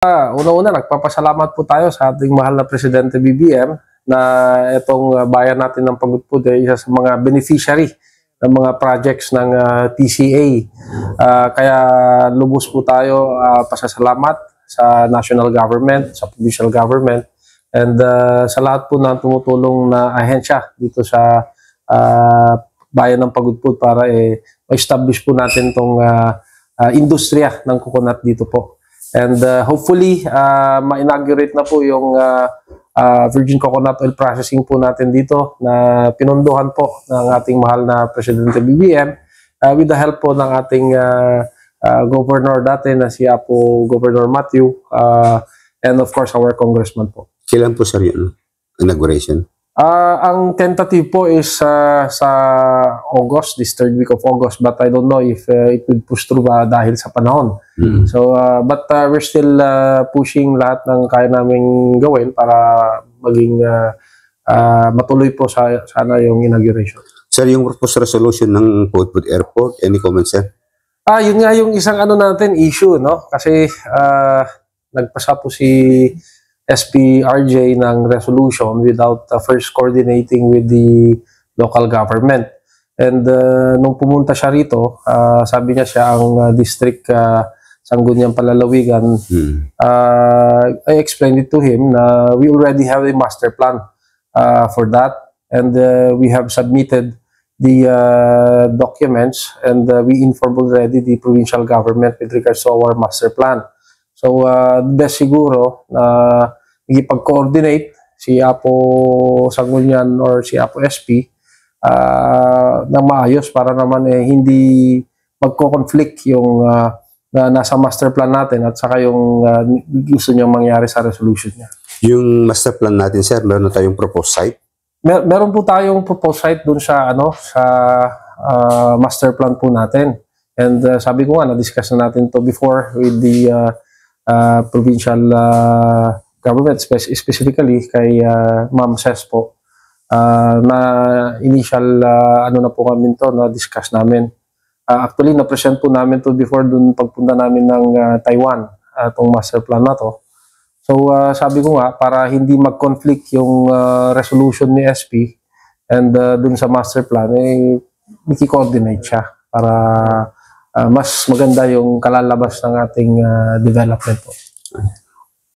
Una-una, nagpapasalamat po tayo sa ating mahal na Presidente BBM na itong bayan natin ng Pagudpud ay isa sa mga beneficiary ng mga projects ng TCA. Kaya lubos po tayo pasasalamat sa national government, sa provincial government, and sa lahat po na tumutulong na ahensya dito sa bayan ng Pagudpud para ma-establish po natin itong industriya ng coconut dito po. And hopefully, ma-inaugurate na po yung virgin coconut oil processing po natin dito na pinunduhan po ng ating mahal na Presidente BBM with the help po ng ating governor dati na si Apo Governor Matthew and of course our congressman po. Kailan po sir yun? Inauguration? Ang tentative po is sa August, this third week of August, but I don't know if it will push through dahil sa panahon. So, but we're still pushing lahat ng kaya naming gawin para maging matuloy po sana yung inauguration. Sir, yung proposed resolution ng Pagudpud Airport, any comments sir? Yun nga yung isang natin, issue, no? Kasi nagpasa po si SPRJ ng resolution without first coordinating with the local government. And nung pumunta siya rito, sabi niya siya ang district Sangguniang Palalawigan. I explained it to him na we already have a master plan for that. And we have submitted the documents and we informed already the provincial government with regards to our master plan. So, best siguro na ipag-coordinate si Apo Sangguniang or si Apo SP na maayos para naman hindi magko-conflict yung na nasa master plan natin at saka yung gusto niyang mangyari sa resolution niya. Yung master plan natin sir, meron na tayong proposed site? Meron po tayong proposed site dun sa sa master plan po natin. And sabi ko nga, na-discuss na natin to before with the provincial government, specifically kay Ma'am Ses po, na initial na po kami to, na-discuss namin. Actually, na-present po namin to before dun pagpunta namin ng Taiwan, itong master plan na to. So, sabi ko nga, para hindi mag-conflict yung resolution ni SP and dun sa master plan, niki-coordinate siya para mas maganda yung kalalabas ng ating development po.